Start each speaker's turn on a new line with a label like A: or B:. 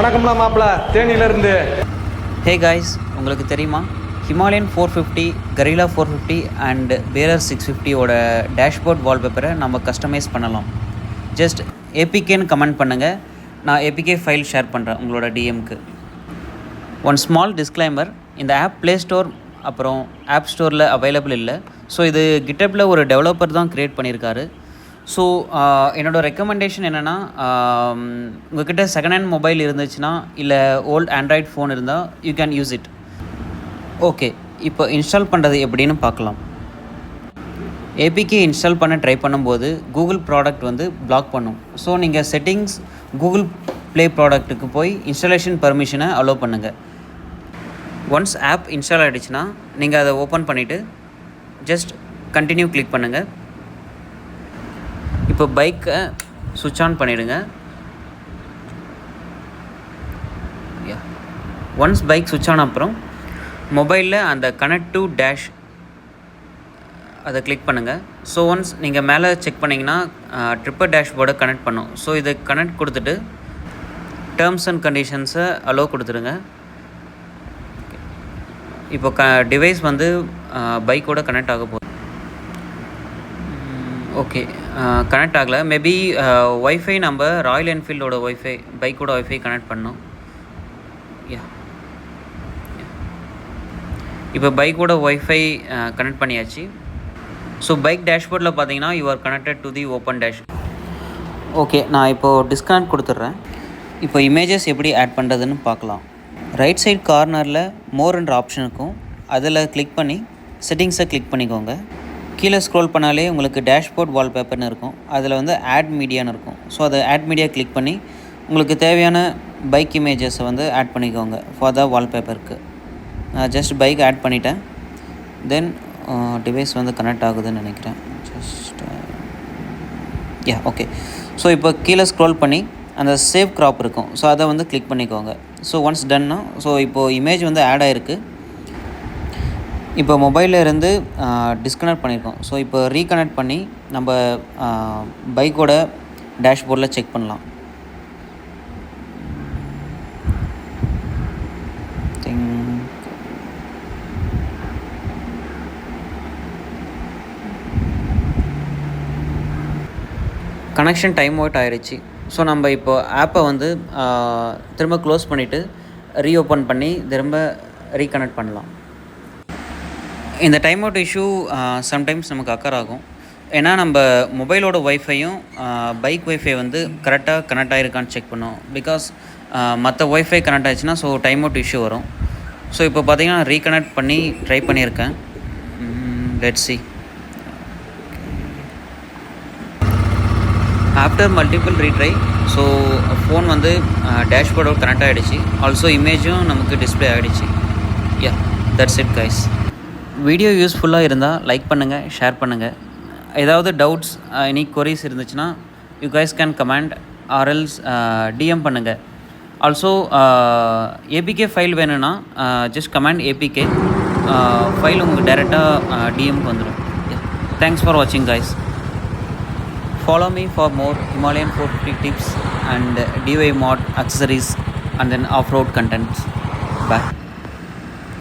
A: வணக்கம்லாம் மாப்பிள்ள தேனியிலிருந்து.
B: ஹே காய்ஸ், உங்களுக்கு தெரியுமா ஹிமாலயன் 450, Guerrilla 450 அண்ட் பேரர் 650ஓட டேஷ்போர்ட் வால்பேப்பரை நம்ம கஸ்டமைஸ் பண்ணலாம். ஜஸ்ட் ஏபிகேன்னு கமெண்ட் பண்ணுங்கள், நான் ஏபிகே ஃபைல் ஷேர் பண்ணுறேன் உங்களோட டிஎம்க்கு. ஒன் ஸ்மால் டிஸ்க்ளைமர், இந்த ஆப் ப்ளே ஸ்டோர் அப்புறம் ஆப் ஸ்டோரில் அவைலபிள் இல்லை. ஸோ இது கிட்டப்பில் ஒரு டெவலப்பர் தான் க்ரியேட் பண்ணியிருக்காரு. ஸோ என்னோடய ரெக்கமெண்டேஷன் என்னென்னா, உங்கள்கிட்ட செகண்ட் ஹேண்ட் மொபைல் இருந்துச்சுன்னா இல்லை ஓல்ட் ஆண்ட்ராய்ட் ஃபோன் இருந்தால் you can use it. Okay, இப்போ இன்ஸ்டால் பண்ணுறது எப்படின்னு பார்க்கலாம். ஏபிகே இன்ஸ்டால் பண்ண ட்ரை பண்ணும்போது கூகுள் ப்ராடக்ட் வந்து பிளாக் பண்ணும். ஸோ நீங்கள் செட்டிங்ஸ் கூகுள் ப்ளே ப்ராடக்ட்டுக்கு போய் இன்ஸ்டாலேஷன் பர்மிஷனை அலோவ் பண்ணுங்கள். ஒன்ஸ் ஆப் இன்ஸ்டால் ஆகிடுச்சுன்னா நீங்கள் அதை ஓப்பன் பண்ணிவிட்டு ஜஸ்ட் கண்டினியூ கிளிக் பண்ணுங்கள். இப்போ பைக்கை சுவிட்ச் ஆன் பண்ணிவிடுங்க. ஒன்ஸ் பைக் சுவிட்ச் ஆன அப்புறம் மொபைலில் அந்த கனெக்ட் டு டேஷ் அதை கிளிக் பண்ணுங்கள். ஸோ ஒன்ஸ் நீங்கள் மேலே செக் பண்ணிங்கன்னா ட்ரிப்பர் டேஷ்போர்டை கனெக்ட் பண்ணும். ஸோ இதை கனெக்ட் கொடுத்துட்டு டேர்ம்ஸ் அண்ட் கண்டிஷன்ஸை அலோவ் கொடுத்துருங்க. இப்போ டிவைஸ் வந்து பைக்கோட கனெக்ட் ஆக போகுது. ஓகே, கனெக்ட் ஆகலை. மேபி ஒய்ஃபை நம்ம ராயல் என்ஃபீல்டோட ஒய்ஃபை பைக்கோட ஒய்ஃபை கனெக்ட் பண்ணோம். இப்போ பைக்கோட ஒய்ஃபை கனெக்ட் பண்ணியாச்சு. ஸோ பைக் டேஷ்போர்டில் பார்த்தீங்கன்னா you are connected to the open dash. Okay, நான் இப்போது டிஸ்கனெக்ட் கொடுத்துட்றேன். இப்போ இமேஜஸ் எப்படி ஆட் பண்ணுறதுன்னு பார்க்கலாம். ரைட் சைட் கார்னரில் மோர்ன்ற ஆப்ஷன் இருக்கும், அதில் கிளிக் பண்ணி செட்டிங்ஸை கிளிக் பண்ணிக்கோங்க. கீழே ஸ்க்ரோல் பண்ணாலே உங்களுக்கு டேஷ்போர்ட் வால்பேப்பர்னு இருக்கும், அதில் வந்து ஆட் மீடியான்னு இருக்கும். ஸோ அதை ஆட் மீடியா கிளிக் பண்ணி உங்களுக்கு தேவையான பைக் இமேஜஸை வந்து ஆட் பண்ணிக்கோங்க ஃபார் த வால்பேப்பருக்கு. நான் ஜஸ்ட் பைக் ஆட் பண்ணிட்டேன். தென் டிவைஸ் வந்து கனெக்ட் ஆகுதுன்னு நினைக்கிறேன். Just okay. ஸோ இப்போ கீழே ஸ்க்ரோல் பண்ணி அந்த சேவ் க்ராப் இருக்கும், ஸோ அதை வந்து கிளிக் பண்ணிக்கோங்க. ஸோ ஒன்ஸ் டன்னா, ஸோ இப்போது இமேஜ் வந்து ஆட் ஆகிருக்கு. இப்போ மொபைலில் இருந்து டிஸ்கனெக்ட் பண்ணியிருக்கோம். ஸோ இப்போ ரீகனெக்ட் பண்ணி நம்ம பைக்கோட டேஷ்போர்டில் செக் பண்ணலாம். கனெக்ஷன் டைம் அவுட் ஆயிடுச்சு. ஸோ நம்ம இப்போ ஆப்பை வந்து திரும்ப க்ளோஸ் பண்ணிவிட்டு ரீஓப்பன் பண்ணி திரும்ப ரீகனெக்ட் பண்ணலாம். இந்த டைம் அவுட் இஷ்யூ சம்டைம்ஸ் நமக்கு அக்கர் ஆகும். ஏன்னா நம்ம மொபைலோட ஒய்ஃபையும் பைக் ஒய்ஃபை வந்து கரெக்டாக கனெக்ட் ஆகிருக்கான்னு செக் பண்ணோம். பிகாஸ் மற்ற ஒய்ஃபை கனெக்ட் ஆகிடுச்சுன்னா ஸோ டைம் அவுட் இஷ்யூ வரும். ஸோ இப்போ பார்த்திங்கன்னா ரீகனெக்ட் பண்ணி ட்ரை பண்ணியிருக்கேன். Let's see. After multiple retry so phone வந்து டேஷ்போர்டோட கனெக்ட் ஆகிடுச்சு. ஆல்சோ இமேஜும் நமக்கு டிஸ்பிளே ஆகிடுச்சு. That's it guys. வீடியோ யூஸ்ஃபுல்லாக இருந்தால் லைக் பண்ணுங்கள், ஷேர் பண்ணுங்கள். ஏதாவது டவுட்ஸ் எனி கொரிஸ் இருந்துச்சுன்னா you guys can comment or else DM பண்ணுங்கள். ஆல்சோ ஏபிகே ஃபைல் வேணும்னா ஜஸ்ட் கமெண்ட் ஏபிகே ஃபைல் உங்களுக்கு டைரெக்டாக டிஎம்க்கு வந்துடும். தேங்க்ஸ் ஃபார் வாட்சிங் guys. Follow me for more Himalayan 450 tips and DIY mod accessories and then off-road contents. Bye.